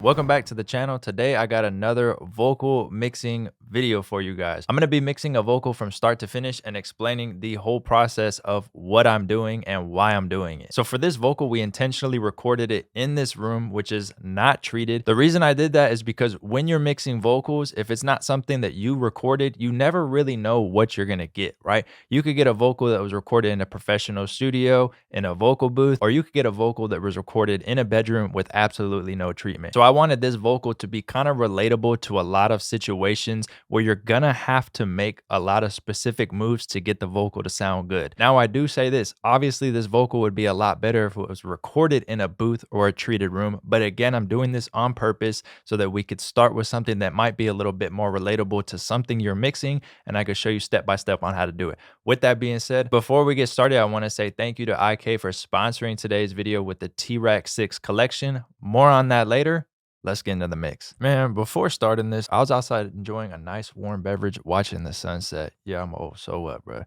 Welcome back to the channel. Today I got another vocal mixing video for you guys. I'm going to be mixing a vocal from start to finish and explaining the whole process of what I'm doing and why I'm doing it. So for this vocal, we intentionally recorded it in this room, which is not treated. The reason I did that is because when you're mixing vocals, if it's not something that you recorded, you never really know what you're going to get, right? You could get a vocal that was recorded in a professional studio, in a vocal booth, or you could get a vocal that was recorded in a bedroom with absolutely no treatment. So I wanted this vocal to be kind of relatable to a lot of situations where you're gonna have to make a lot of specific moves to get the vocal to sound good. Now, I do say this, obviously this vocal would be a lot better if it was recorded in a booth or a treated room. But again, I'm doing this on purpose so that we could start with something that might be a little bit more relatable to something you're mixing, and I could show you step by step on how to do it. With that being said, before we get started, I want to say thank you to IK for sponsoring today's video with the T-Rack 6 collection. More on that later. Let's get into the mix. Man, before starting this, I was outside enjoying a nice warm beverage, watching the sunset. Yeah, I'm old, so what, bro?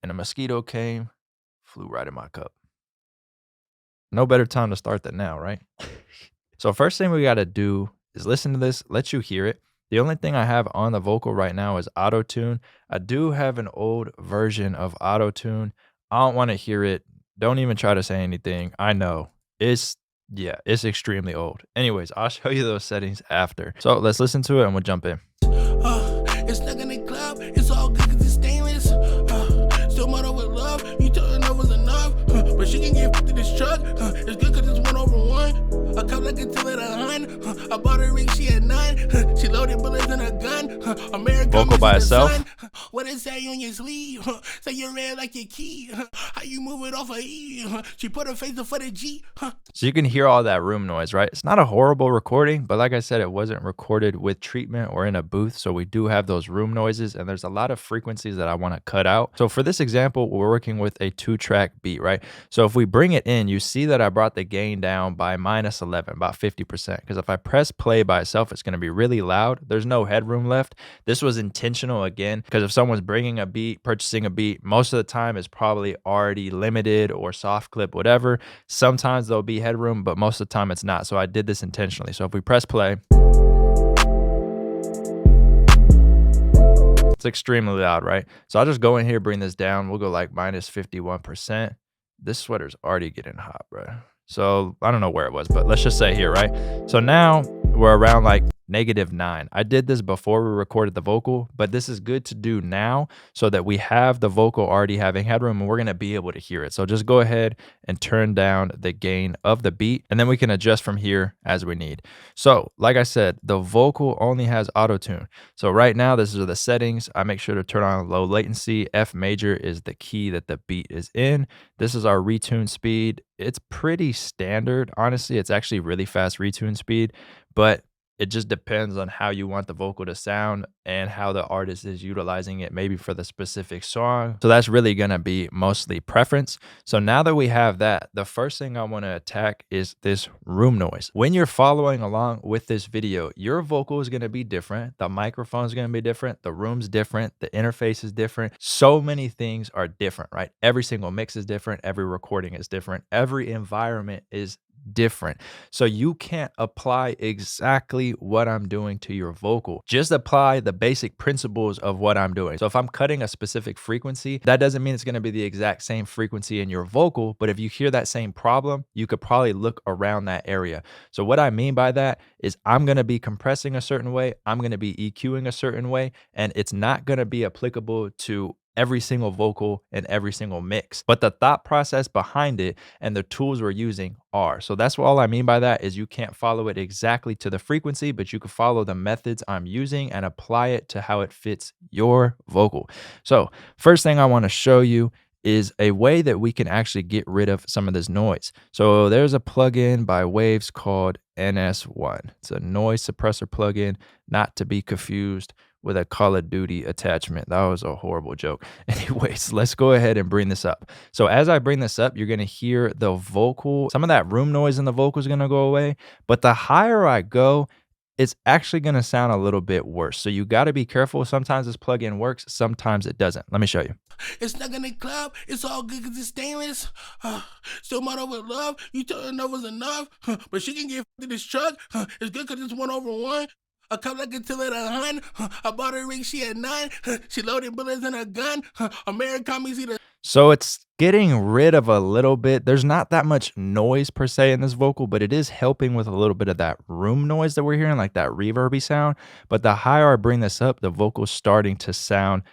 And a mosquito came, flew right in my cup. No better time to start than now, right? So first thing we got to do is listen to this, let you hear it. The only thing I have on the vocal right now is auto-tune. I do have an old version of auto-tune. I don't want to hear it. Don't even try to say anything. I know. Yeah, it's extremely old. Anyways, I'll show you those settings after. So let's listen to it and we'll jump in. It's stuck in the club. It's all good because it's stainless. Still model with love. You told her that was enough. But she can get to this truck. It's good because it's 1/1. A cup like a till at 100. I bought a ring, she had 9. She loaded bullets in a gun. America vocal by itself. What it say on your sleeve? Say you're red like your key. How you move it off of E? She put her face for the G. So you can hear all that room noise, right? It's not a horrible recording, but like I said, it wasn't recorded with treatment or in a booth. So we do have those room noises, and there's a lot of frequencies that I want to cut out. So for this example, we're working with a 2-track beat, right? So if we bring it in, you see that I brought the gain down by -11, about 50%. Because if I press play by itself, it's going to be really loud. There's no headroom left. This was intentional again, because if someone's bringing a beat, purchasing a beat, most of the time it's probably already limited or soft clip, whatever. Sometimes there'll be headroom, but most of the time it's not. So I did this intentionally. So if we press play, it's extremely loud, right? So I'll just go in here, bring this down. We'll go like -51%. This sweater's already getting hot, bro. So I don't know where it was, but let's just say here, right? So now we're around like -9. I did this before we recorded the vocal, but this is good to do now so that we have the vocal already having headroom and we're going to be able to hear it. So just go ahead and turn down the gain of the beat, and then we can adjust from here as we need. So like I said, the vocal only has auto-tune. So right now, this is the settings. I make sure to turn on low latency. F major is the key that the beat is in. This is our retune speed. It's pretty standard. Honestly, it's actually really fast retune speed, but it just depends on how you want the vocal to sound and how the artist is utilizing it, maybe for the specific song. So that's really going to be mostly preference. So now that we have that, the first thing I want to attack is this room noise. When you're following along with this video, your vocal is going to be different. The microphone is going to be different. The room's different. The interface is different. So many things are different, right? Every single mix is different. Every recording is different. Every environment is different. So you can't apply exactly what I'm doing to your vocal. Just apply the basic principles of what I'm doing. So if I'm cutting a specific frequency, that doesn't mean it's going to be the exact same frequency in your vocal, but if you hear that same problem, you could probably look around that area. So what I mean by that is I'm going to be compressing a certain way, I'm going to be EQing a certain way, and it's not going to be applicable to every single vocal and every single mix, but the thought process behind it and the tools we're using are. So that's what all I mean by that is you can't follow it exactly to the frequency, but you can follow the methods I'm using and apply it to how it fits your vocal. So first thing I want to show you is a way that we can actually get rid of some of this noise. So there's a plugin by Waves called NS1. It's a noise suppressor plugin, not to be confused with a Call of Duty attachment. That was a horrible joke. Anyways, let's go ahead and bring this up. So as I bring this up, you're going to hear the vocal, some of that room noise in the vocal is going to go away. But the higher I go, it's actually going to sound a little bit worse. So you got to be careful. Sometimes this plugin works, sometimes it doesn't. Let me show you. It's stuck in the club, it's all good cause it's stainless. Still model with love, you told her enough was enough. But she can get in this truck, it's good cause it's 1/1. I come like until at 100. I bought her ring, she had 9. She loaded bullets in her gun. American me see the. So it's getting rid of a little bit. There's not that much noise per se in this vocal, but it is helping with a little bit of that room noise that we're hearing, like that reverby sound. But the higher I bring this up, the vocal's starting to sound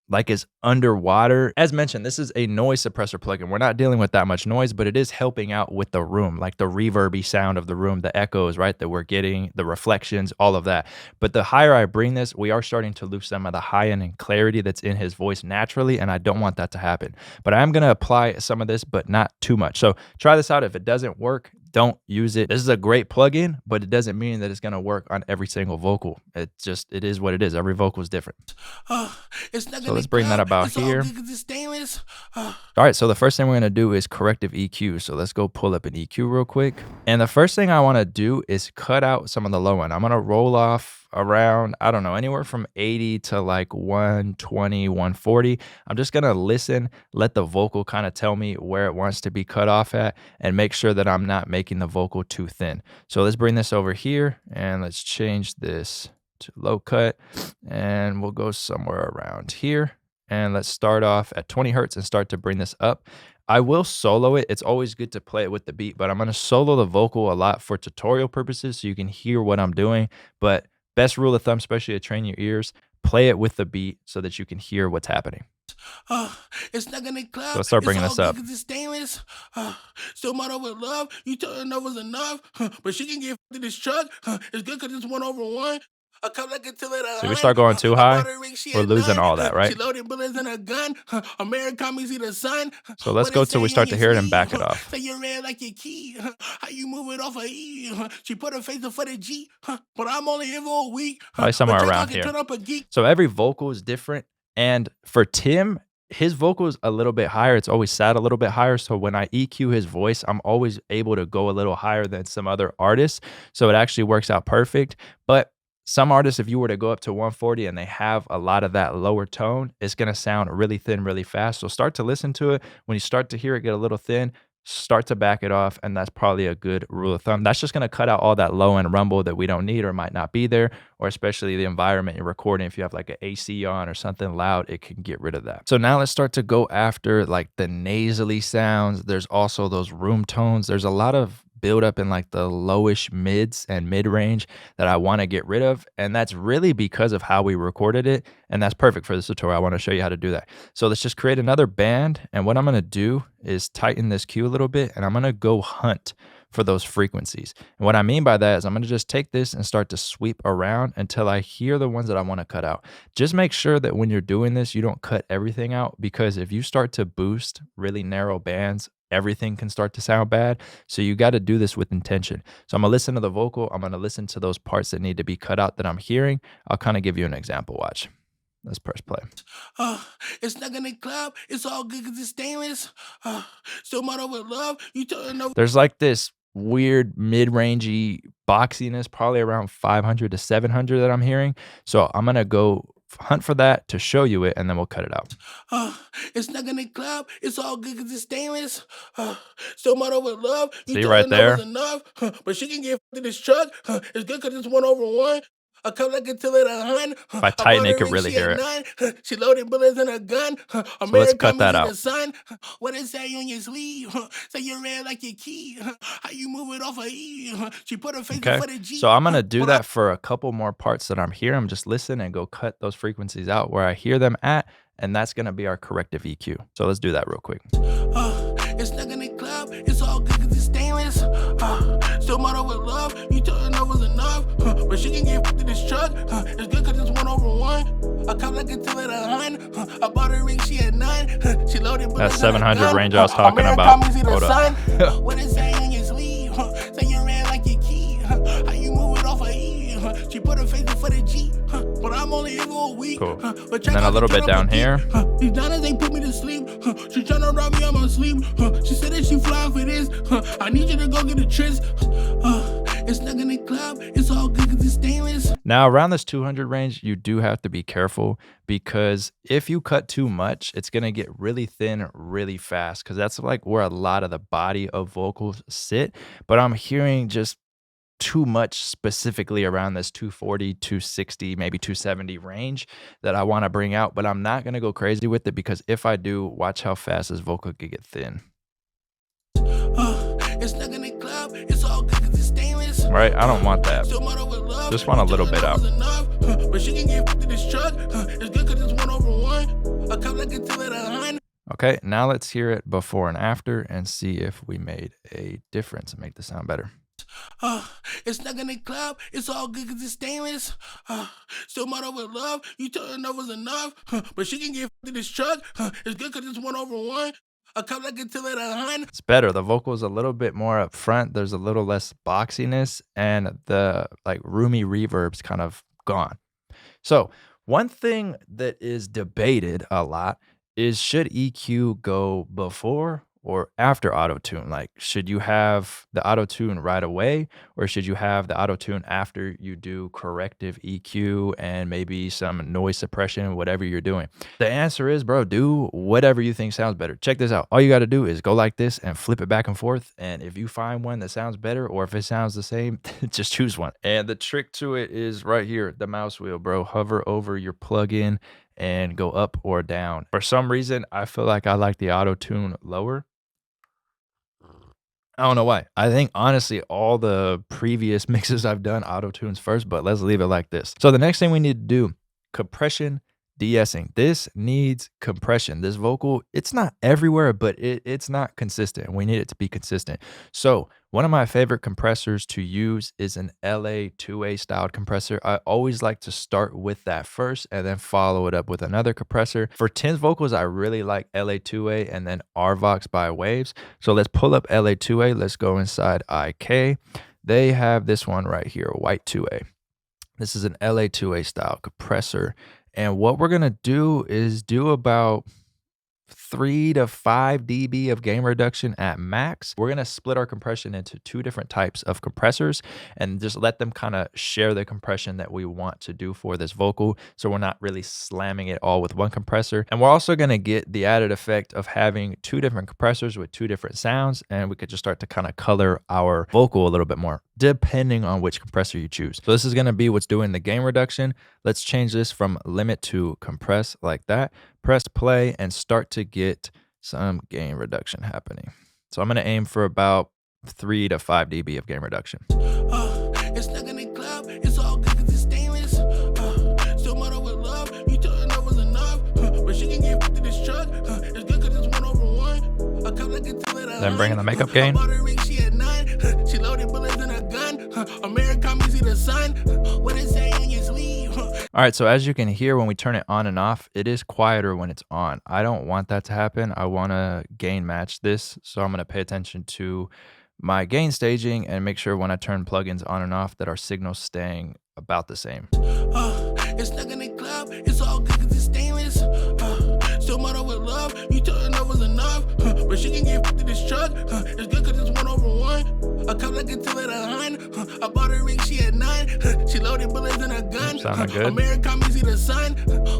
like it's underwater. As mentioned, this is a noise suppressor plugin. We're not dealing with that much noise, but it is helping out with the room, like the reverby sound of the room, the echoes, right, that we're getting, the reflections, all of that. But the higher I bring this, we are starting to lose some of the high end and clarity that's in his voice naturally, and I don't want that to happen. But I am going to apply some of this, but not too much. So try this out. If it doesn't work, don't use it. This is a great plugin, but it doesn't mean that it's going to work on every single vocal. It is what it is. Every vocal is different. So let's bring that about here. All right, so the first thing we're going to do is corrective EQ. So let's go pull up an EQ real quick. And the first thing I want to do is cut out some of the low end. I'm going to roll off around, I don't know, anywhere from 80 to like 120, 140. I'm just going to listen, let the vocal kind of tell me where it wants to be cut off at, and make sure that I'm not making the vocal too thin. So let's bring this over here and let's change this to low cut, and we'll go somewhere around here. And let's start off at 20 hertz and start to bring this up. I will solo it. It's always good to play it with the beat, but I'm going to solo the vocal a lot for tutorial purposes so you can hear what I'm doing. But best rule of thumb, especially to train your ears, play it with the beat so that you can hear what's happening. It's not gonna club. So let's start bringing this up. It's stainless. Still model with love. You told her enough was enough. But she can get in this truck. It's good cause it's 1/1. I come like until it. So we start going too high, we're losing all that, right? She loaded bullets in her gun. American me see the sun. So let's go till we start to hear it and back it off. Say you're red like your key. How you move it off of E? She put her face up for the G. But I'm only here for a week. Probably somewhere around here. So every vocal is different. And for Tim, his vocal is a little bit higher. It's always sat a little bit higher. So when I EQ his voice, I'm always able to go a little higher than some other artists. So it actually works out perfect. But some artists, if you were to go up to 140 and they have a lot of that lower tone, it's going to sound really thin, really fast. So start to listen to it. When you start to hear it get a little thin, start to back it off. And that's probably a good rule of thumb. That's just going to cut out all that low end rumble that we don't need or might not be there, or especially the environment you're recording. If you have like an AC on or something loud, it can get rid of that. So now let's start to go after like the nasally sounds. There's also those room tones. There's a lot of build up in like the lowish mids and mid range that I want to get rid of. And that's really because of how we recorded it. And that's perfect for this tutorial. I want to show you how to do that. So let's just create another band. And what I'm going to do is tighten this cue a little bit, and I'm going to go hunt for those frequencies. And what I mean by that is I'm going to just take this and start to sweep around until I hear the ones that I want to cut out. Just make sure that when you're doing this, you don't cut everything out, because if you start to boost really narrow bands, everything can start to sound bad. So you got to do this with intention. So I'm going to listen to the vocal. I'm going to listen to those parts that need to be cut out that I'm hearing. I'll kind of give you an example. Watch. Let's press play. It's not gonna club. It's all good cause it's stainless. Still model with love. You told her no. There's like this weird mid-rangey boxiness, probably around 500 to 700 that I'm hearing. So I'm going to go hunt for that to show you it, and then we'll cut it out. It's not gonna club. It's all good cause it's stainless. Still model with love. See right there? Enough. But she can get in this truck. It's good cause it's 1/1. I come like until it 100. If I tighten it, you can really hear it. She loaded bullets in her gun. So let's cut that out. What it say on your sleeve? Say you're red like your key. How you move it off of E? She put her face for the G. So I'm going to do that for a couple more parts that I'm hearing. I'm just listen and go cut those frequencies out where I hear them at. And that's going to be our corrective EQ. So let's do that real quick. It's not gonna club. It's all good cause it's stainless. Still model with love. You told her enough was enough. But she can get in this truck. It's good cause it's 1/1. I come like until it 100. I bought her ring, she had 9. She loaded that 700 range I was talking about. Hold up. What it say on your sleeve? Say you're red like your key. How you move it off of E? She put her face for the G. But I'm only here for a week. Cool. And then a little bit down here. These diamonds ain't put me to sleep. She tryna rob me on my sleep. She said that she flying for this. I need you to go get a tryst. It's not gonna club. It's all good cause it's Now, around this 200 range, you do have to be careful because if you cut too much, it's going to get really thin really fast because that's like where a lot of the body of vocals sit. But I'm hearing just too much specifically around this 240, 260, maybe 270 range that I want to bring out, but I'm not going to go crazy with it because if I do, watch how fast this vocal could get thin. It's stuck in the club, it's all good 'cause it's stainless. Right? I don't want that. Just want a little bit out. But she can get to this truck. It's good 'cause it's 1/1. A cup like it till it 100. Okay, now let's hear it before and after and see if we made a difference and make the sound better. It's stuck in the club, it's all good 'cause it's stainless. Still model with love, you told her no was enough. But she can get to this truck. It's good 'cause it's 1/1. A cup like it till it 100. It's better. The vocal is a little bit more up front. There's a little less boxiness and the like roomy reverb's kind of gone. So, one thing that is debated a lot is should EQ go before or after auto tune? Like, should you have the auto tune right away or should you have the auto tune after you do corrective EQ and maybe some noise suppression, whatever you're doing? The answer is, bro, do whatever you think sounds better. Check this out. All you got to do is go like this and flip it back and forth. And if you find one that sounds better or if it sounds the same, just choose one. And the trick to it is right here, the mouse wheel, bro. Hover over your plugin and go up or down. For some reason, I feel like I like the auto tune lower. I don't know why. I think honestly, all the previous mixes I've done auto tunes first, but let's leave it like this. So the next thing we need to do, compression, de-essing. This needs compression. This vocal, it's not everywhere, but it's not consistent. We need it to be consistent. So one of my favorite compressors to use is an LA2A styled compressor. I always like to start with that first and then follow it up with another compressor. For tense vocals, I really like LA2A and then RVox by Waves. So let's pull up LA2A. Let's go inside IK. They have this one right here, White 2A. This is an LA2A style compressor. And what we're going to do is do about 3 to 5 dB of gain reduction at max. We're going to split our compression into 2 different types of compressors and just let them kind of share the compression that we want to do for this vocal. So we're not really slamming it all with one compressor. And we're also going to get the added effect of having 2 different compressors with 2 different sounds. And we could just start to kind of color our vocal a little bit more, depending on which compressor you choose. So this is going to be what's doing the gain reduction. Let's change this from limit to compress like that. Press play and start to get some gain reduction happening. So I'm going to aim for about 3 to 5 dB of gain reduction. It's stuck in the club, it's all good 'cause it's stainless. Still model with love, you told her no was enough. But she can get to this truck. It's good 'cause it's 1/1. A cup like it till it 100. Then bringing the makeup gain. She had 9. She loaded bullets in a gun. American, me see the sun. What it say in your sleeve. All right, so as you can hear, when we turn it on and off, it is quieter when it's on. I don't want that to happen. I want to gain match this. So I'm going to pay attention to my gain staging and make sure when I turn plugins on and off that our signal's staying about the same. It's stuck in the club, it's all good 'cause it's stainless. Still model with love, you told her no was enough. But she can get to this truck. It's good 'cause it's 1/1. A cup like it till it 100. I bought her ring, she had 9. She loaded bullets in a gun. Sounding good. American, me see the sun.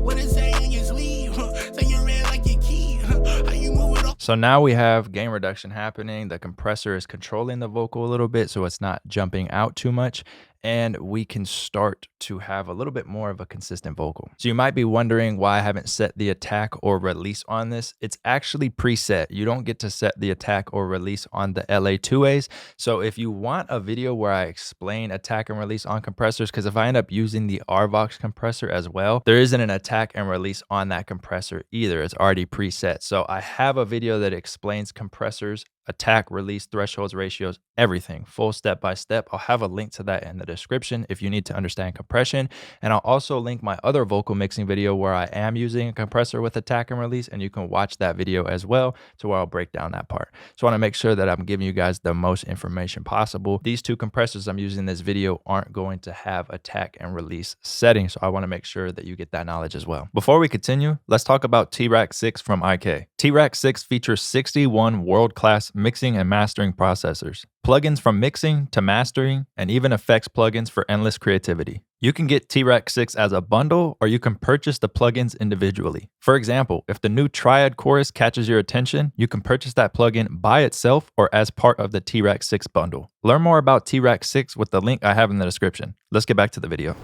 What it say in your sleeve. Say you're red like your key. How you move it on? So now we have gain reduction happening. The compressor is controlling the vocal a little bit so it's not jumping out too much. And we can start to have a little bit more of a consistent vocal. So you might be wondering why I haven't set the attack or release on this. It's actually preset. You don't get to set the attack or release on the LA2As. So if you want a video where I explain attack and release on compressors, because if I end up using the RVox compressor as well, there isn't an attack and release on that compressor either. It's already preset. So I have a video that explains compressors, attack, release, thresholds, ratios, everything, full step by step. I'll have a link to that in the description if you need to understand compression. And I'll also link my other vocal mixing video where I am using a compressor with attack and release, and you can watch that video as well to where I'll break down that part. So I want to make sure that I'm giving you guys the most information possible. These 2 compressors I'm using in this video aren't going to have attack and release settings, so I want to make sure that you get that knowledge as well. Before we continue, let's talk about T-Rack 6 from IK. T-Rack 6 features 61 world-class mixing and mastering processors, plugins from mixing to mastering, and even effects plugins for endless creativity. You can get T-Rack 6 as a bundle, or you can purchase the plugins individually. For example, if the new Triad chorus catches your attention, you can purchase that plugin by itself or as part of the T-Rack 6 bundle. Learn more about T-Rack 6 with the link I have in the description. Let's get back to the video.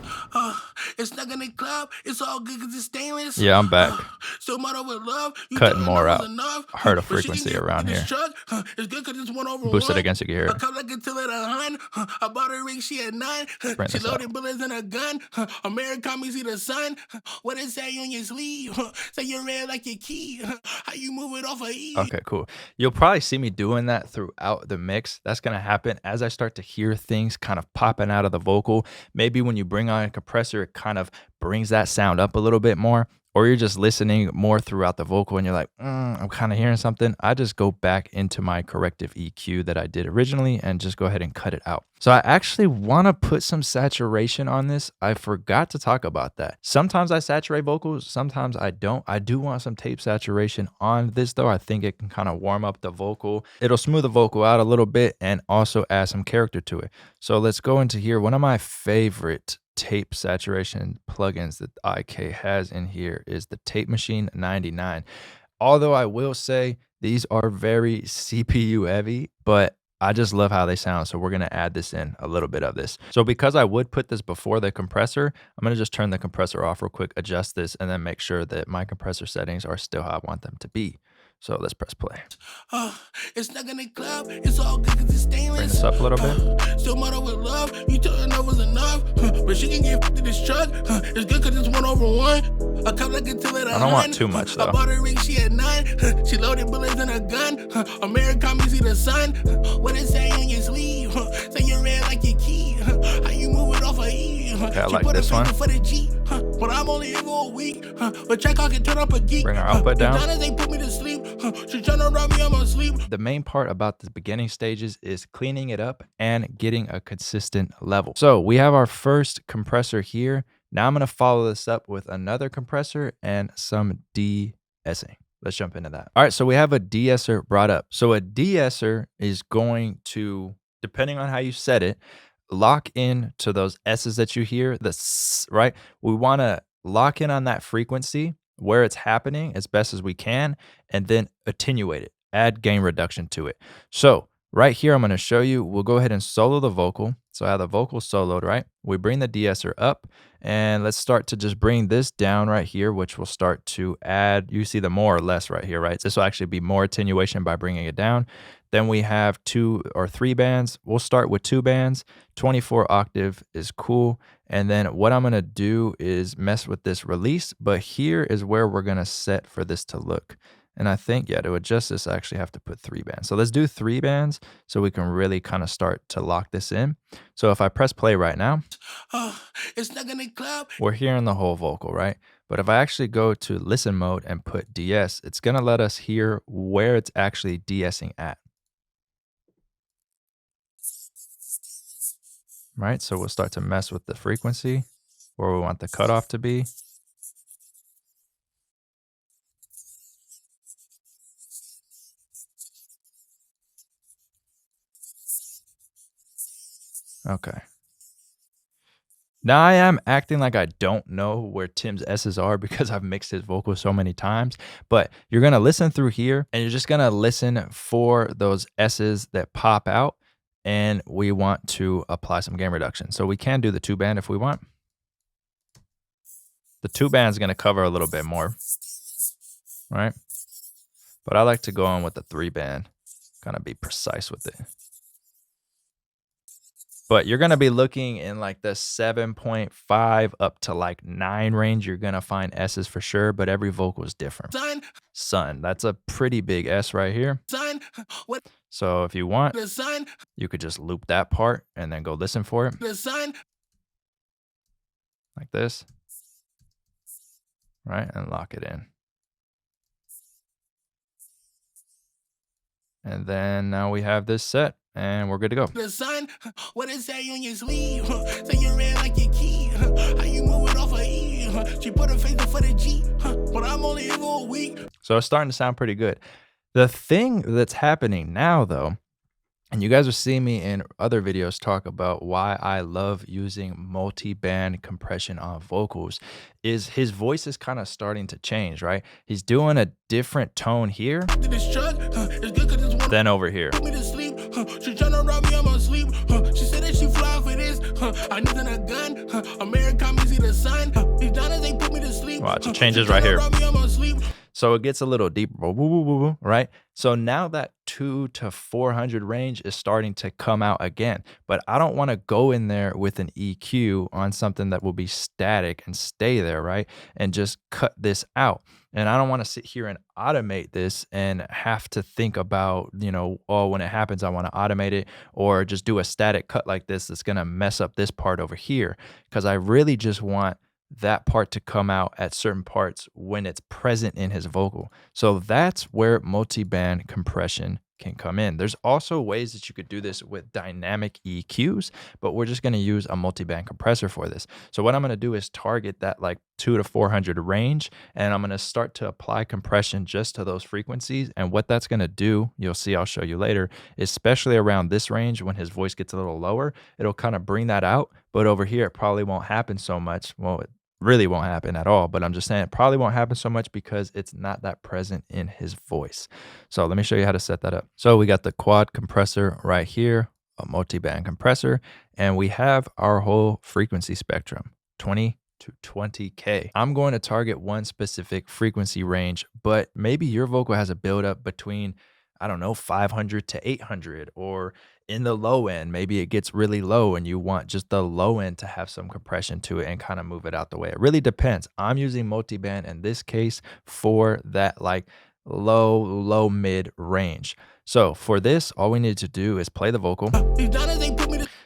It's stuck in the club. It's all good because it's stainless. Yeah, I'm back. Still model with love. You Cutting more out. Enough. I heard a frequency around here. It's good because it's 1 over 1. Boost it against, you can hear it. I come like until at 100. I bought her ring, she at 9. She loaded bullets in a gun. America me see the sun. What it say on your sleeve? Say you're red like your key. How you move it off of E? Okay, cool. You'll probably see me doing that throughout the mix. That's going to happen as I start to hear things kind of popping out of the vocal. Maybe when you bring on a compressor, it kind of brings that sound up a little bit more, or you're just listening more throughout the vocal and you're like, I'm kind of hearing something. I just go back into my corrective EQ that I did originally and just go ahead and cut it out. So I actually want to put some saturation on this. I forgot to talk about that. Sometimes I saturate vocals, sometimes I don't. I do want some tape saturation on this though. I think it can kind of warm up the vocal. It'll smooth the vocal out a little bit and also add some character to it. So let's go into here. One of my favorite tape saturation plugins that IK has in here is the Tape Machine 99. Although I will say these are very CPU heavy, but I just love how they sound. So we're going to add this in, a little bit of this. So because I would put this before the compressor, I'm going to just turn the compressor off real quick, adjust this, and then make sure that my compressor settings are still how I want them to be. So let's press play. It's stuck in the club. It's all good because it's stainless. Bring this up a little bit. Still model with love. You told her enough was enough. But she can get to this truck. It's good because it's 1 over 1. I come like until it. I don't want too much though. I bought her ring, she at 9. She loaded bullets in a gun. America me see the sun. What it say on your sleeve? Say you're red like your key. How you move it off of E? Okay, I like this one. For the G. But I'm only here for a week. But check out can turn up a geek. Bring our output down. They put me to sleep. She tryna rob me, I'm asleep. The main part about the beginning stages is cleaning it up and getting a consistent level. So we have our first compressor here. Now I'm going to follow this up with another compressor and some de-essing. Let's jump into that. All right, so we have a de-esser brought up. So a de-esser is going to, depending on how you set it, lock in to those S's that you hear, the S, right? We want to lock in on that frequency where it's happening as best as we can, and then attenuate it, add gain reduction to it. So right here, I'm going to show you, we'll go ahead and solo the vocal. So I have the vocal soloed, right? We bring the de-esser up, and let's start to just bring this down right here, which will start to add, you see the more or less right here, right? This will actually be more attenuation by bringing it down. Then we have 2 or 3 bands. We'll start with 2 bands. 24 octave is cool. And then what I'm going to do is mess with this release, but here is where we're going to set for this to look. And I think, yeah, to adjust this, I actually have to put 3 bands. So let's do 3 bands so we can really kind of start to lock this in. So if I press play right now, it's stuck in the club. We're hearing the whole vocal, right? But if I actually go to listen mode and put DS, it's going to let us hear where it's actually de-essing at. Right, so we'll start to mess with the frequency where we want the cutoff to be. Okay. Now I am acting like I don't know where Tim's S's are because I've mixed his vocals so many times, but you're going to listen through here and you're just going to listen for those S's that pop out. And we want to apply some gain reduction. So we can do the 2 band if we want. The 2 band is going to cover a little bit more, right? But I like to go on with the 3 band, kind of be precise with it. But you're going to be looking in like the 7.5 up to like 9 range. You're going to find S's for sure, but every vocal is different. Sun, that's a pretty big S right here. So if you want, you could just loop that part and then go listen for it. Like this. Right, and lock it in. And then now we have this set. And we're good to go. The sun, what it say on your sleeve? Say you're red like your key. How you move it off of E? She put her face for the G. But I'm only here for a week. So it's starting to sound pretty good. The thing that's happening now, though, and you guys are seeing me in other videos talk about why I love using multi-band compression on vocals, is his voice is kind of starting to change, right? He's doing a different tone here than over here. She tryna rob me, I'm asleep. She said that she fly for this. I need a gun. America, me see the sun. These dollars, they put me to sleep. Watch, it changes right here. So it gets a little deeper, right? So now that 2 to 400 range is starting to come out again, but I don't want to go in there with an EQ on something that will be static and stay there, right? And just cut this out. And I don't want to sit here and automate this and have to think about, oh, when it happens, I want to automate it, or just do a static cut like this that's going to mess up this part over here. Because I really just want that part to come out at certain parts when it's present in his vocal. So that's where multi-band compression can come in. There's also ways that you could do this with dynamic EQs, but we're just going to use a multi-band compressor for this. So what I'm going to do is target that like 2 to 400 range, and I'm going to start to apply compression just to those frequencies. And what that's going to do, you'll see, I'll show you later, especially around this range when his voice gets a little lower, it'll kind of bring that out. But over here, it probably won't happen so much. Well, it really won't happen at all, but I'm just saying it probably won't happen so much because it's not that present in his voice. So let me show you how to set that up. So we got the quad compressor right here, a multi-band compressor, and we have our whole frequency spectrum, 20 to 20K. I'm going to target one specific frequency range, but maybe your vocal has a buildup between, I don't know, 500 to 800, or in the low end, maybe it gets really low and you want just the low end to have some compression to it and kind of move it out the way. It really depends. I'm using multi-band in this case for that like low mid range. So for this, all we need to do is play the vocal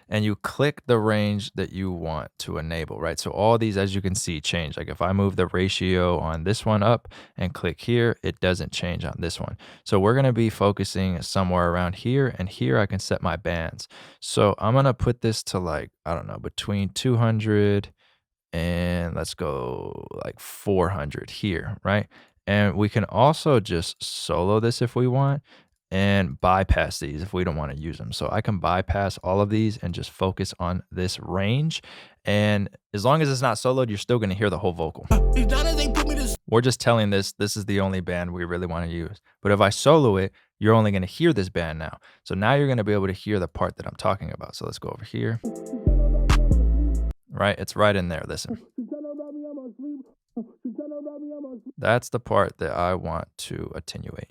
and you click the range that you want to enable, right? So all these, as you can see, change. Like if I move the ratio on this one up and click here, it doesn't change on this one. So we're gonna be focusing somewhere around here, and here I can set my bands. So I'm gonna put this to like, I don't know, between 200 and let's go like 400 here, right? And we can also just solo this if we want, and bypass these if we don't want to use them. So I can bypass all of these and just focus on this range. And as long as it's not soloed, you're still going to hear the whole vocal. We're just telling this is the only band we really want to use. But if I solo it, you're only going to hear this band now. So now you're going to be able to hear the part that I'm talking about. So let's go over here. Right? It's right in there. Listen. That's the part that I want to attenuate.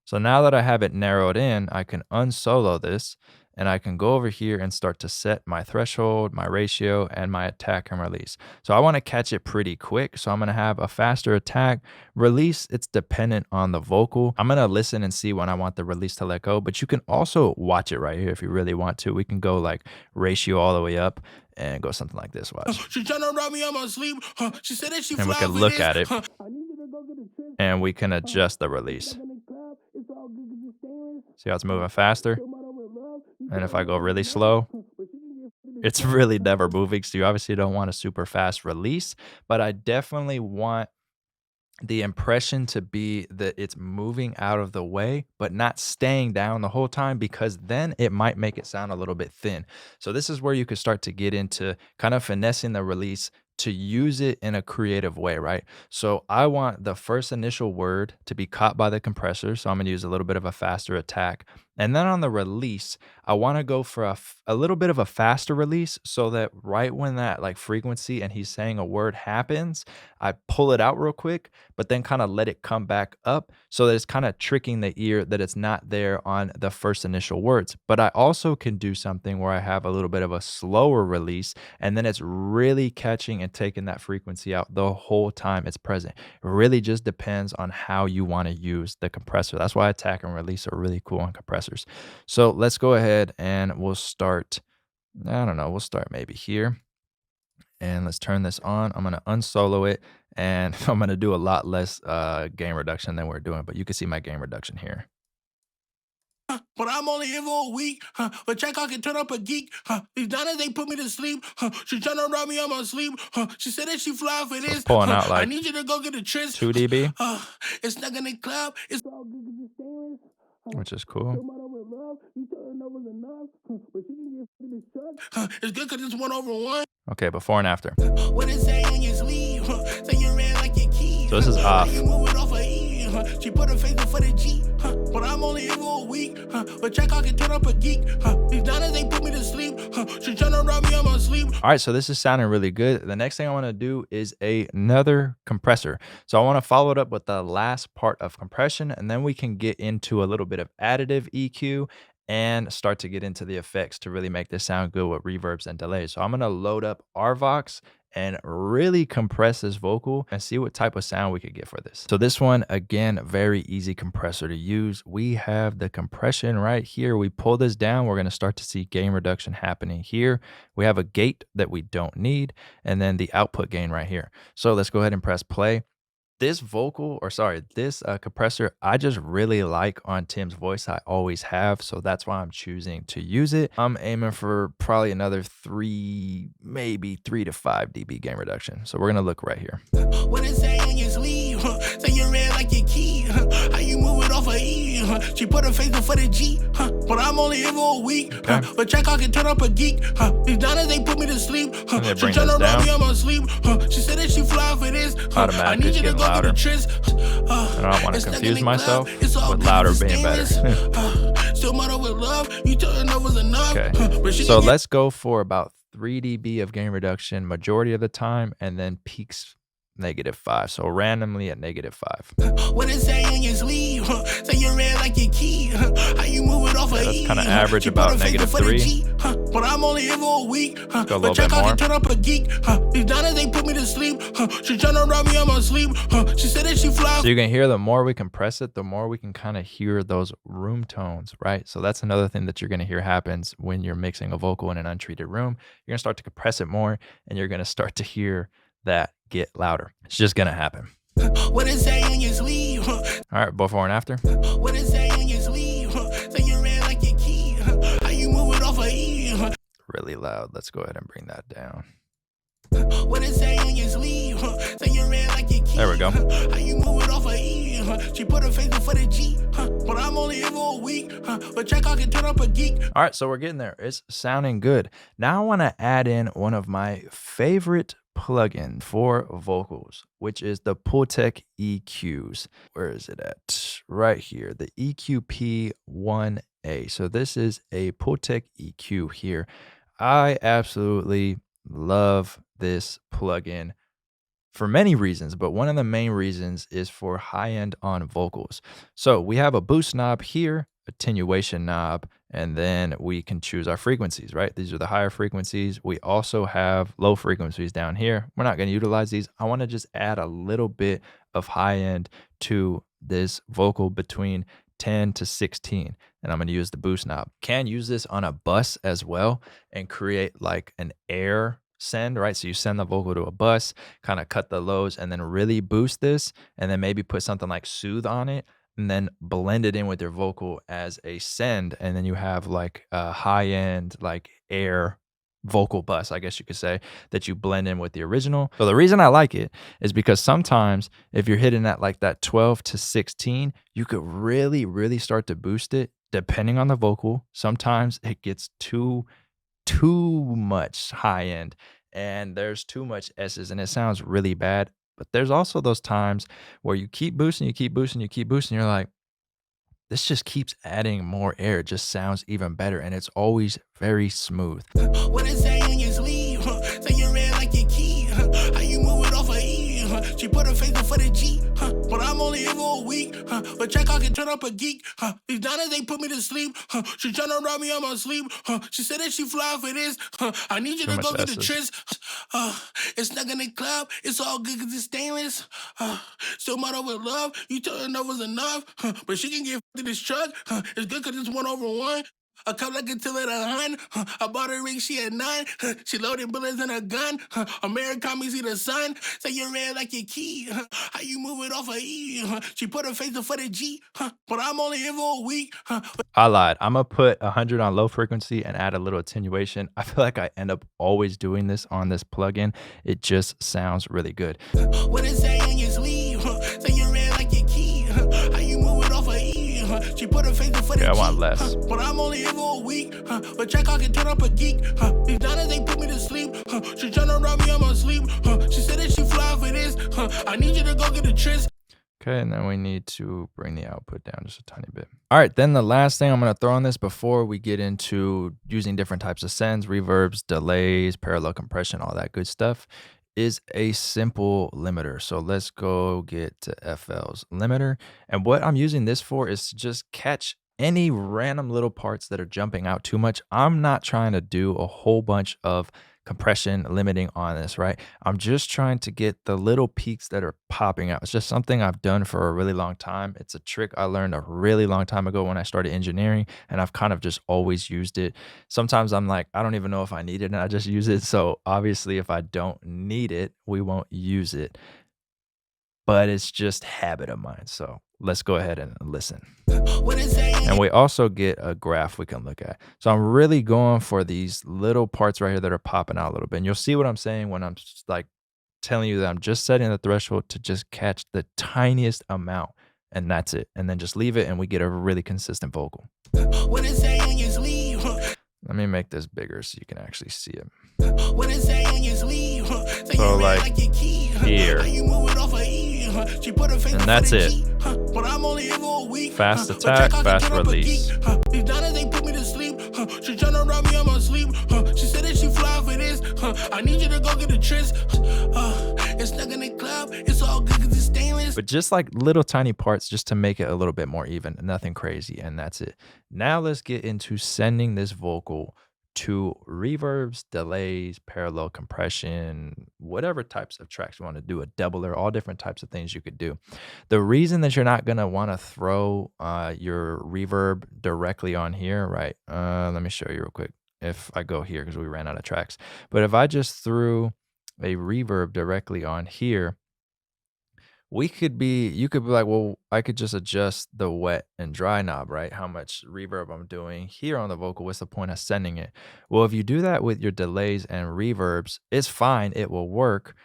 So now that I have it narrowed in, I can unsolo this, and I can go over here and start to set my threshold, my ratio, and my attack and release. So I want to catch it pretty quick, so I'm going to have a faster attack. Release, it's dependent on the vocal. I'm going to listen and see when I want the release to let go, but you can also watch it right here if you really want to. We can go like ratio all the way up and go something like this. Watch. She tryna rob me, I'm asleep. She said that she and we can look at it, and we can adjust the release. See how it's moving faster? And if I go really slow, it's really never moving. So you obviously don't want a super fast release, but I definitely want the impression to be that it's moving out of the way, but not staying down the whole time, because then it might make it sound a little bit thin. So this is where you could start to get into kind of finessing the release to use it in a creative way, right? So I want the first initial word to be caught by the compressor. So I'm gonna use a little bit of a faster attack. And then on the release, I wanna go for a little bit of a faster release, so that right when that like frequency and he's saying a word happens, I pull it out real quick, but then kind of let it come back up, so that it's kind of tricking the ear that it's not there on the first initial words. But I also can do something where I have a little bit of a slower release, and then it's really catching and taking that frequency out the whole time it's present. It really just depends on how you want to use the compressor. That's why attack and release are really cool on compressors. So let's go ahead and we'll start, I don't know, we'll start maybe here. And let's turn this on. I'm going to unsolo it, and I'm going to do a lot less gain reduction than we're doing, but you can see my gain reduction here. But I'm only here for a week. But check, I can turn up a geek. These diamonds, they put me to sleep. She tryna rob me on my sleep. She said that she fly for So this. it's pulling out I like need you to go get a tris. 2 dB, It's stuck in the club. It's all good 'cause it's stainless. which is cool. Still mother with love. You told her no was enough. But she can get in this truck. It's good 'cause it's 1/1. Okay, before and after. What it say on your sleeve? Say you ran like your key. So this is off. You move it off of E. She put her face in for the G. But I'm only here for a week. But check, I can turn up a geek. These diamonds, they put me to sleep. She tryna rob me on my sleep. All right, so this is sounding really good. The next thing I want to do is another compressor. So I want to follow it up with the last part of compression, and then we can get into a little bit of additive EQ and start to get into the effects to really make this sound good with reverbs and delays. So I'm going to load up RVox and really compress this vocal and see what type of sound we could get for this. So this one, again, very easy compressor to use. We have the compression right here. We pull this down, we're gonna start to see gain reduction happening here. We have a gate that we don't need, and then the output gain right here. So let's go ahead and press play. This compressor, I just really like on Tim's voice. I always have, so that's why I'm choosing to use it. I'm aiming for probably another 3 to 5 dB gain reduction. So we're gonna look right here. What it say on your sleeve? Say you ran like your key. How you move it off of E? She put her face in for the G. But I'm only here for a week. Okay. But check, I can turn up a geek. These diamonds, they put me to sleep. She bring this tryna rob down. me on my sleep. She said that she fly for this. I need you to go get a tris. I don't want to confuse myself with louder being better. Still mother with love. You told her no was enough. Okay, so let's go for about 3 dB of gain reduction majority of the time, and then peaks -5. So randomly at -5. What it say on your sleeve? Say you ran like your key. How you move it off of That's E? kind of average, about -3. But I'm only here for a week. Go a little bit I more. can turn up a geek. These diamonds, they put me to sleep. She tryna rob me on my sleep. She said that she fly. So you can hear the more we compress it, the more we can kind of hear those room tones, right? So that's another thing that you're going to hear happens when you're mixing a vocal in an untreated room. You're going to start to compress it more, and you're going to start to hear that get louder. It's just going to happen. What it say on your sleeve? All right, before and after. What it say on your sleeve? Say you ran like your key. How you move it off of E? Really loud. Let's go ahead and bring that down. What it say on your sleeve? Say you ran like your key. There we go. How you move it off of E? She put her face in for the G. But I'm only here for a week. But check, I can turn up a geek. All right, so we're getting there. It's sounding good. Now I want to add in one of my favorite plugin for vocals, which is the Pultec EQs. Where is it at? Right here, the EQP1A. So this is a Pultec EQ here. I absolutely love this plugin for many reasons, but one of the main reasons is for high end on vocals. So we have a boost knob here, attenuation knob, and then we can choose our frequencies, right? These are the higher frequencies. We also have low frequencies down here. We're not going to utilize these. I want to just add a little bit of high end to this vocal between 10 to 16, and I'm going to use the boost knob. Can use this on a bus as well and create like an air send, right? So you send the vocal to a bus, kind of cut the lows, and then really boost this, and then maybe put something like soothe on it, and then blend it in with your vocal as a send, and then you have like a high-end like air vocal bus, I guess you could say, that you blend in with the original. So the reason I like it is because sometimes if you're hitting at like that 12 to 16, you could really start to boost it depending on the vocal. Sometimes it gets too much high end and there's too much S's and it sounds really bad. But there's also those times where you keep boosting, you're like, this just keeps adding more air. It just sounds even better, and it's always very smooth. What it say on your sleeve? Say you ran like your key. How you move it off of E? She put her face in for the G. But I'm only here for a week. But check, I can turn up a geek. These diamonds, they put me to sleep. She tryna rob me on my sleep. She said that she fly for this. I need you to go get the tris. It's stuck in the club. It's all good because it's stainless. Still mother with love. You told her no was enough. But she can get in this truck. It's good because it's 1/1. I come like until at a hun. I bought a ring, she had 9. She loaded bullets in a gun. America me see the sun. Say you're red like your key. How you move it off a E? She put her face for the G. But I'm only here for a week. I lied. I'm gonna put 100 on low frequency and add a little attenuation. I feel like I end up always doing this on this plugin. It just sounds really good. What it say in your sleeve? Say you're red like your key. How you move it off a E? She put her face for the G. I want less. But I'm only here for a week. But check, I can turn up a geek. These diamonds, they put me to sleep. She tryna rob me, I'm asleep. She said that she fly for this. I need you to go get the tris. Okay, and then we need to bring the output down just a tiny bit. All right, then the last thing I'm going to throw on this before we get into using different types of sends, reverbs, delays, parallel compression, all that good stuff, is a simple limiter. So let's go get to FL's limiter. And what I'm using this for is to just catch any random little parts that are jumping out too much. I'm not trying to do a whole bunch of compression limiting on this, right? I'm just trying to get the little peaks that are popping out. It's just something I've done for a really long time. It's a trick I learned a really long time ago when I started engineering, and I've kind of just always used it. Sometimes I'm like, I don't even know if I need it, and I just use it. So obviously, if I don't need it, we won't use it. But it's just habit of mine. So let's go ahead and listen. And we also get a graph we can look at. So I'm really going for these little parts right here that are popping out a little bit. And you'll see what I'm saying when I'm like telling you that I'm just setting the threshold to just catch the tiniest amount. And that's it. And then just leave it and we get a really consistent vocal. Let me make this bigger so you can actually see it. So like here. And that's it. Fast attack, fast release. She tryna rob me, I'm asleep. She said that she fly for this. I need you to go get the tris. It's stuck in the club. It's all good because it's stainless. But just like little tiny parts just to make it a little bit more even. Nothing crazy. And that's it. Now let's get into sending this vocal to reverbs, delays, parallel compression, whatever types of tracks you want to do, a doubler, all different types of things you could do. The reason that you're not going to want to throw your reverb directly on here, right? Let me show you real quick. If I go here, because we ran out of tracks. But if I just threw a reverb directly on here, you could be like, well, I could just adjust the wet and dry knob, right? How much reverb I'm doing here on the vocal. What's the point of sending it? Well, if you do that with your delays and reverbs, it's fine. It will work,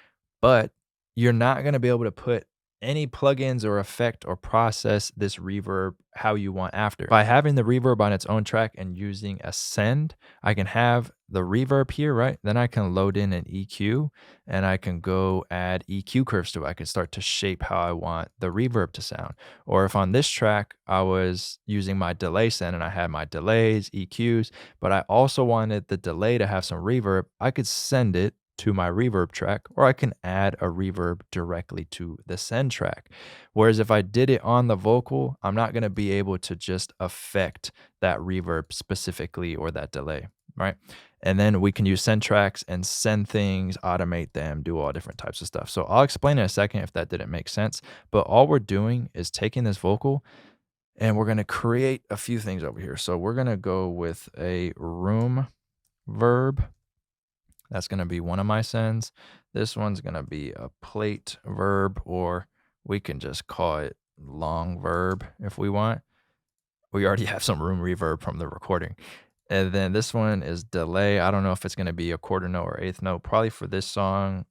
but you're not going to be able to put any plugins or effect or process this reverb how you want after. By having the reverb on its own track and using a send, I can have the reverb here, right? Then I can load in an EQ and I can go add EQ curves to it. I can start to shape how I want the reverb to sound. Or if on this track, I was using my delay send and I had my delays, EQs, but I also wanted the delay to have some reverb, I could send it to my reverb track, or I can add a reverb directly to the send track. Whereas if I did it on the vocal, I'm not going to be able to just affect that reverb specifically or that delay, right? And then we can use send tracks and send things, automate them, do all different types of stuff. So I'll explain in a second if that didn't make sense, but all we're doing is taking this vocal and we're going to create a few things over here. So we're going to go with a room verb. That's going to be one of my sends. This one's going to be a plate verb, or we can just call it long verb if we want. We already have some room reverb from the recording. And then this one is delay. I don't know if it's going to be a quarter note or eighth note. Probably for this song,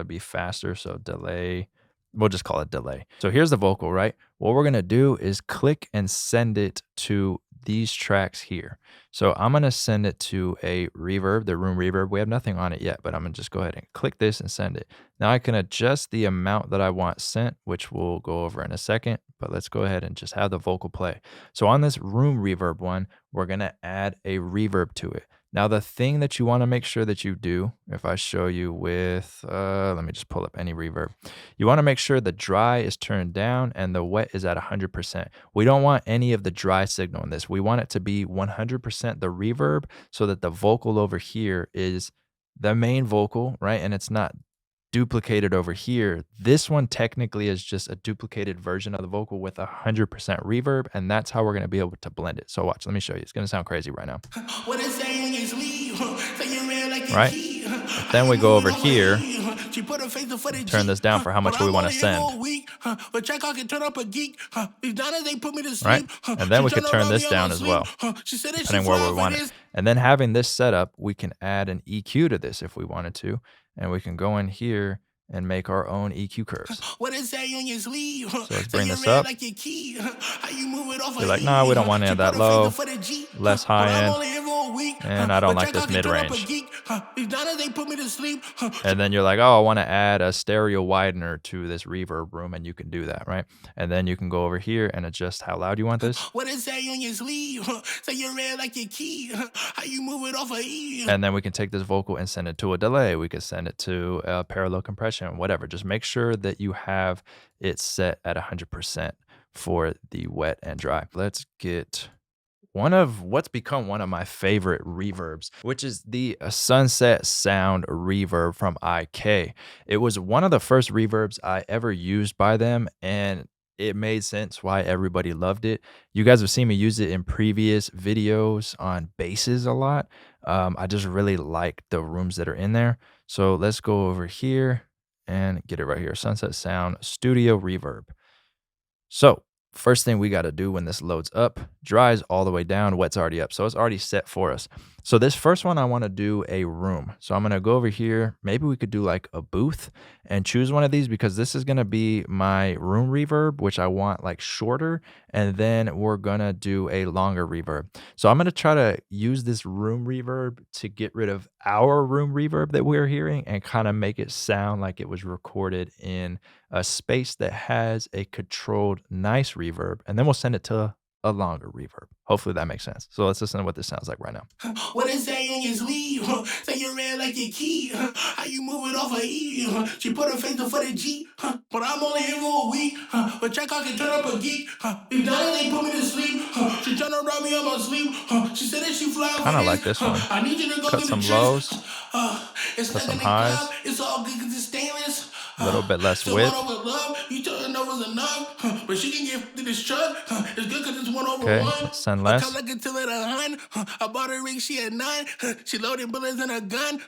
be faster. So delay. We'll just call it delay. So here's the vocal, right? What we're going to do is click and send it to these tracks here. So I'm going to send it to a reverb, the room reverb. We have nothing on it yet, but I'm going to just go ahead and click this and send it. Now I can adjust the amount that I want sent, which we'll go over in a second, but let's go ahead and just have the vocal play. So on this room reverb one, we're going to add a reverb to it. Now, the thing that you want to make sure that you do, if I show you with, let me just pull up any reverb. You want to make sure the dry is turned down and the wet is at 100%. We don't want any of the dry signal in this. We want it to be 100% the reverb so that the vocal over here is the main vocal, right? And it's not duplicated over here. This one technically is just a duplicated version of the vocal with 100% reverb, and that's how we're gonna be able to blend it. So watch, let me show you. It's gonna sound crazy right now. Right? But then we go over here, turn this down for how much we want to send. Right? And then we could turn this down as well, depending where we want it. And then having this set up, we can add an EQ to this if we wanted to, and we can go in here and make our own EQ curves. So let's bring this up. You're like, nah, we don't want any of that low, less high end, and I don't like this mid-range. And then you're like, oh, I want to add a stereo widener to this reverb room, and you can do that, right? And then you can go over here and adjust how loud you want this. And then we can take this vocal and send it to a delay. We could send it to a parallel compression, whatever. Just make sure that you have it set at 100% for the wet and dry. Let's get one of what's become one of my favorite reverbs, which is the Sunset Sound reverb from IK. It was one of the first reverbs I ever used by them, and it made sense why everybody loved it. You guys have seen me use it in previous videos on basses a lot. I just really like the rooms that are in there. So let's go over here and get it right here. Sunset Sound Studio Reverb. So first thing we got to do when this loads up, dries all the way down, wet's already up. So it's already set for us. So this first one, I want to do a room. So I'm going to go over here. Maybe we could do like a booth and choose one of these, because this is going to be my room reverb, which I want like shorter. And then we're going to do a longer reverb. So I'm going to try to use this room reverb to get rid of our room reverb that we're hearing and kind of make it sound like it was recorded in a space that has a controlled, nice reverb. And then we'll send it to a longer reverb. Hopefully that makes sense. So let's listen to what this sounds like right now. What is that on your sleeve? Say you're red like your key. How you move it off of E? She put her face for the G. But I'm only here for a week. But check out can turn up a geek. If not, they put me to sleep. She trying to rob me on my sleep. She said that she fly. Kind of like this one. I need you to go cut some lows. Cut some highs. It's all good because it's stainless. A little bit less width. Okay, let's send less. I bought a ring, she had 9. She loaded bullets in a gun.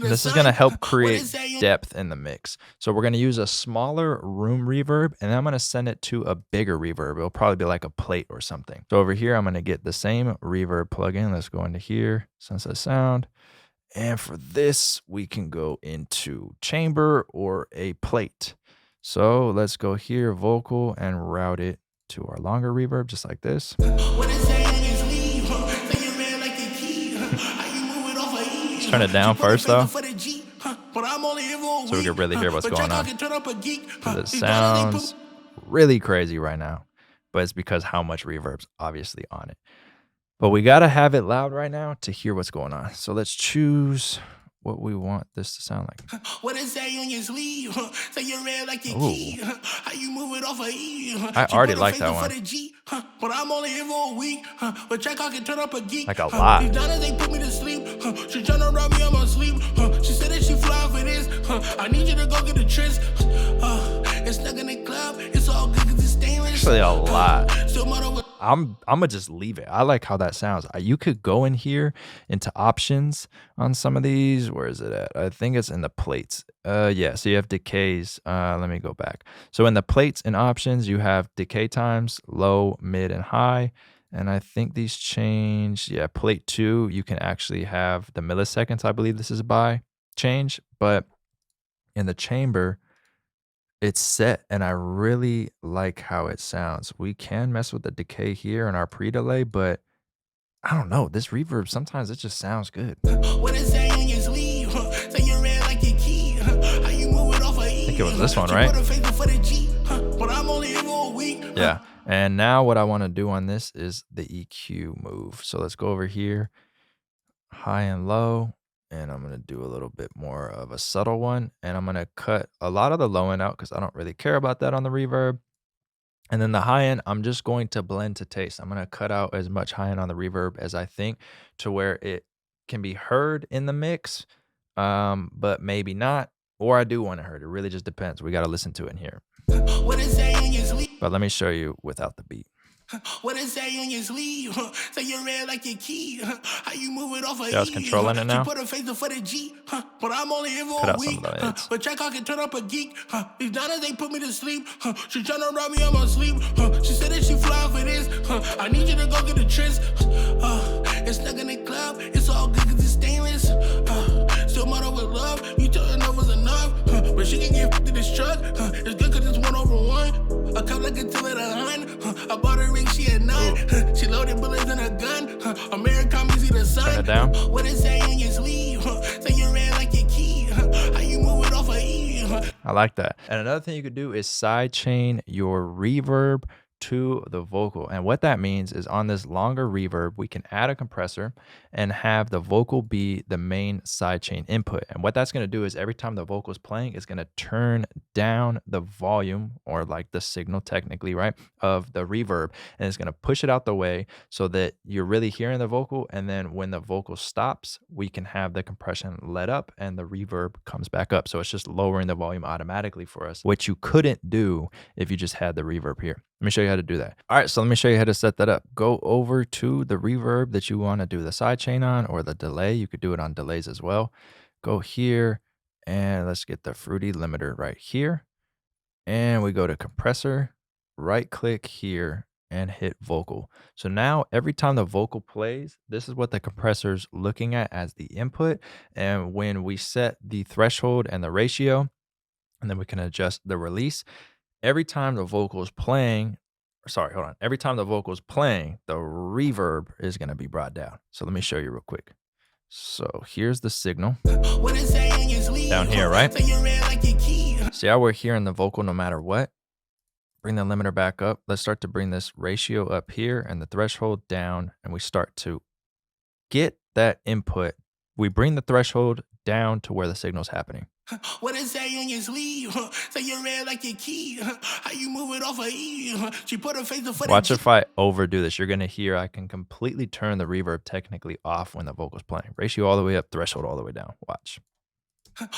This is going to help create depth in the mix. So we're going to use a smaller room reverb, and then I'm going to send it to a bigger reverb. It'll probably be like a plate or something. So over here, I'm going to get the same reverb plugin. Let's go into here, Sunset Sound. And for this, we can go into chamber or a plate. So let's go here, vocal, and route it to our longer reverb, just like this. Let's turn it down first, though, so we can really hear what's going on. It sounds really crazy right now, but it's because how much reverb's obviously on it. But we got to have it loud right now to hear what's going on. So let's choose what we want this to sound like. What is that on your sleeve? Say you're red like your key. How you move it off of E? I already like that one. But I'm only here for a week. But check out can turn up a geek. Like a lot. They put me to sleep. She trying to rob me on my sleep. She said that she fly for this. I need you to go get the tricks. It's stuck in the club. It's all good because it's stainless. Actually a lot. I'm gonna just leave it. I like how that sounds. You could go in here into options on some of these. Where is it at? I think it's in the plates. Yeah, so you have decays. Let me go back. So in the plates and options, you have decay times, low, mid, and high. And I think these change. Yeah, plate 2, you can actually have the milliseconds. I believe this is by change. But in the chamber, it's set, and I really like how it sounds. We can mess with the decay here in our pre-delay, but I don't know. This reverb, sometimes it just sounds good. I think it was this one, right? Yeah. And now what I want to do on this is the EQ move. So let's go over here, high and low. And I'm going to do a little bit more of a subtle one. And I'm going to cut a lot of the low end out because I don't really care about that on the reverb. And then the high end, I'm just going to blend to taste. I'm going to cut out as much high end on the reverb as I think to where it can be heard in the mix, but maybe not. or I do want to hurt. It really just depends. We got to listen to it in here. What it say on your sleeve? But let me show you without the beat. What it say on your sleeve? Say you're red like your key. How you move it off a Yeah, I was controlling it now. She put her face for the G. But I'm only here for Cut a out some week. of the edits. But check I can turn up a geek. These dollars they put me to sleep. She tryna rob me on my sleep. She said that she fly for this. I need you to go get the tris. It's stuck in the club. It's all good cause it's stainless. Still model with love. You told her enough was enough. But she can get to this truck. It's good cause it's 1/1. I come like a till at a hun. I bought her ring, she had 9. She loaded bullets in a gun. American me see the sun. Turn it down. What it say on your sleeve? Say you're red like your key. How you move it off a E? I like that. And another thing you could do is sidechain your reverb to the vocal. And what that means is on this longer reverb, we can add a compressor and have the vocal be the main sidechain input. And what that's going to do is every time the vocal is playing, it's going to turn down the volume, or like the signal technically, right, of the reverb. And it's going to push it out the way so that you're really hearing the vocal. And then when the vocal stops, we can have the compression let up and the reverb comes back up. So it's just lowering the volume automatically for us, which you couldn't do if you just had the reverb here. Let me show you how to do that. All right, so let me show you how to set that up. Go over to the reverb that you want to do the sidechain on, or the delay. You could do it on delays as well. Go here and let's get the fruity limiter right here. And we go to compressor, right click here and hit vocal. So now every time the vocal plays, this is what the compressor's looking at as the input. And when we set the threshold and the ratio, and then we can adjust the release, every time the vocal is playing, every time the vocal is playing, the reverb is going to be brought down. So let me show you real quick. So here's the signal down here, right? See how we're hearing the vocal no matter what? Bring the limiter back up. Let's start to bring this ratio up here and the threshold down, and we start to get that input. We bring the threshold down to where the signal's happening. What it say on your sleeve? Say you're red like your key. How you move it off a E? She put her face for the Watch if I overdo this. You're going to hear I can completely turn the reverb technically off when the vocal's playing. Ratio all the way up, threshold all the way down. Watch.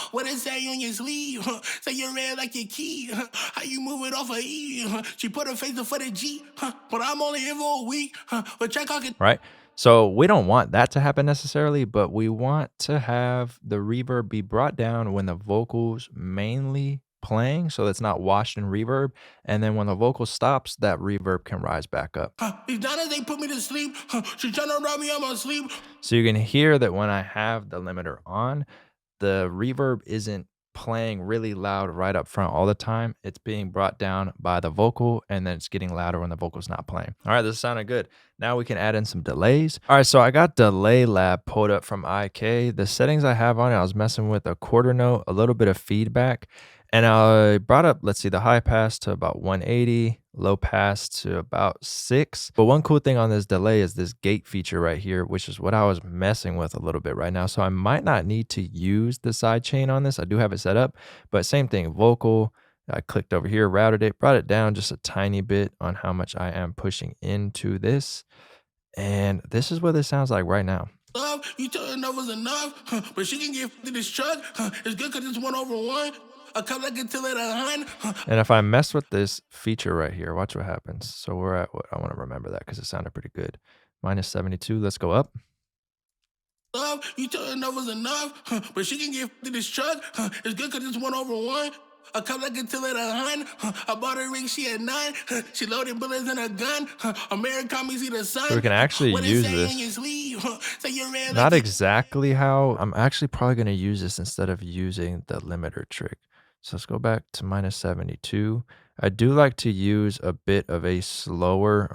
What it say on your sleeve? Say you're red like your key. How you move it off a E? She put her face for the G. But I'm only here for a week. But check out it. Right? So we don't want that to happen necessarily, but we want to have the reverb be brought down when the vocal's mainly playing, so it's not washed in reverb. And then when the vocal stops, that reverb can rise back up. These dollars they put me to sleep. She trying to rob me on my sleep. So you can hear that when I have the limiter on, the reverb isn't playing really loud right up front all the time. It's being brought down by the vocal, and then it's getting louder when the vocal's not playing. All right, this is sounding good. Now we can add in some delays. All right, so I got Delay Lab pulled up from IK. The settings I have on it, I was messing with a quarter note, a little bit of feedback, and I brought up, let's see, the high pass to about 180, low pass to about 6. But one cool thing on this delay is this gate feature right here, which is what I was messing with a little bit right now. So I might not need to use the sidechain on this. I do have it set up, but same thing, vocal. I clicked over here, routed it, brought it down just a tiny bit on how much I am pushing into this. And this is what it sounds like right now. Love, you told her enough was enough, but she can get to this truck. It's good because it's 1/1. I come like until at a hun. And if I mess with this feature right here, watch what happens. So we're at what I want to remember that because it sounded pretty good. -72. Let's go up. Love, you told her enough was enough, but she can get to this truck. It's good because it's 1/1. I come like until at a hun. I bought her ring, she had 9. She loaded bullets in a gun. American me see the sun. So we can actually use this. Not exactly how. I'm actually probably going to use this instead of using the limiter trick. So let's go back to -72. I do like to use a bit of a lower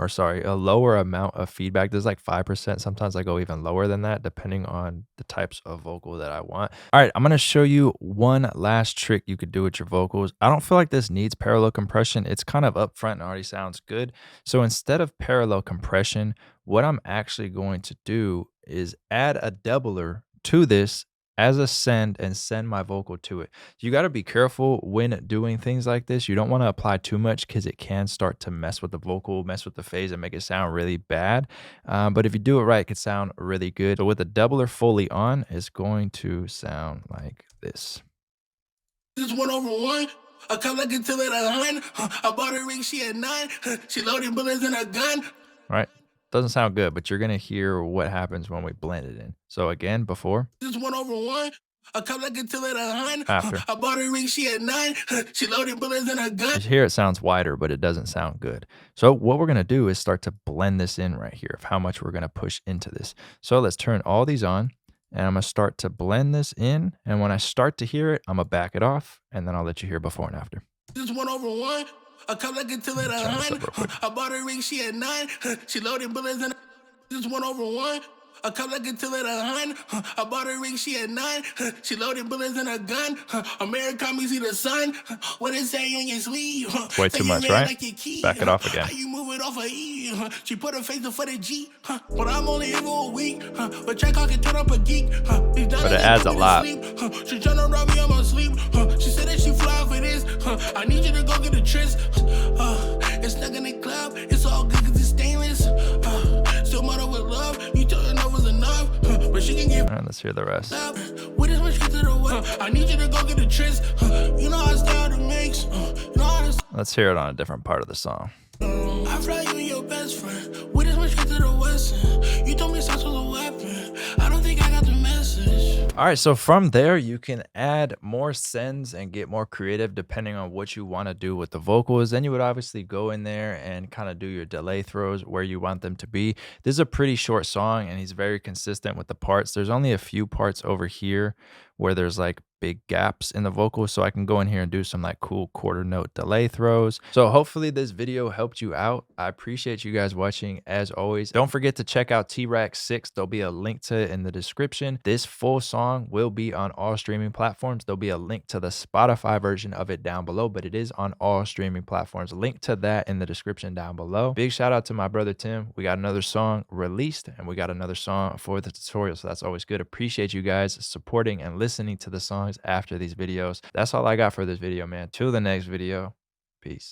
amount of feedback. There's like 5%. Sometimes I go even lower than that, depending on the types of vocal that I want. All right, I'm going to show you one last trick you could do with your vocals. I don't feel like this needs parallel compression. It's kind of upfront and already sounds good. So instead of parallel compression, what I'm actually going to do is add a doubler to this as a send and send my vocal to it. So you got to be careful when doing things like this. You don't want to apply too much because it can start to mess with the vocal, mess with the phase, and make it sound really bad. But if you do it right, it could sound really good. So with the doubler fully on, it's going to sound like this. This 1/1. I come like until at 100. I bought a ring, she had 9. She loaded bullets in a gun. Right? Doesn't sound good, but you're gonna hear what happens when we blend it in. So again, before, This 1/1. I come like until at 100. after. I bought a ring, she had 9. She loaded bullets in a gun. You hear it sounds wider, but it doesn't sound good. So what we're gonna do is start to blend this in right here of how much we're gonna push into this. So let's turn all these on, and I'm gonna start to blend this in. And when I start to hear it, I'm gonna back it off, and then I'll let you hear before and after. This 1/1. I come like until at Turn this up 100. real quick. I bought a ring, she had 9. She loaded bullets in a. This 1/1. I come like until at 100. I bought a ring, she had 9. She loaded bullets in a gun. America, me see the sun. What it say on your sleeve? Way Say too you much, red right? like your key. Back it off again. How you move it off of E? She put her face up for the G. But I'm only here for a week. But check out can turn up a geek. But it adds a lot. She tryna rob me on my sleep. She said that she fly for this. I need you to go get the tris. It's stuck in the club. It's all good cause it's stainless. Still model with love. You told her enough was enough. But she can get All right, let's hear the rest. with this much to the west. I need you to go get the tris. You know I stay out the mix. You know how to Let's hear it on a different part of the song. I fly you and your best friend. With this much to the west. You told me sex was a weapon. I don't think I got the message. All right, so from there, you can add more sends and get more creative depending on what you want to do with the vocals. Then you would obviously go in there and kind of do your delay throws where you want them to be. This is a pretty short song, and he's very consistent with the parts. There's only a few parts over here where there's like big gaps in the vocals, so I can go in here and do some like cool quarter note delay throws. So hopefully this video helped you out. I appreciate you guys watching as always. Don't forget to check out T-Rack 6. There'll be a link to it in the description. This full song will be on all streaming platforms. There'll be a link to the Spotify version of it down below, but it is on all streaming platforms. Link to that in the description down below. Big shout out to my brother Tim. We got another song released, and we got another song for the tutorial, so that's always good. Appreciate you guys supporting and listening to the songs after these videos. That's all I got for this video, man. Till the next video, peace.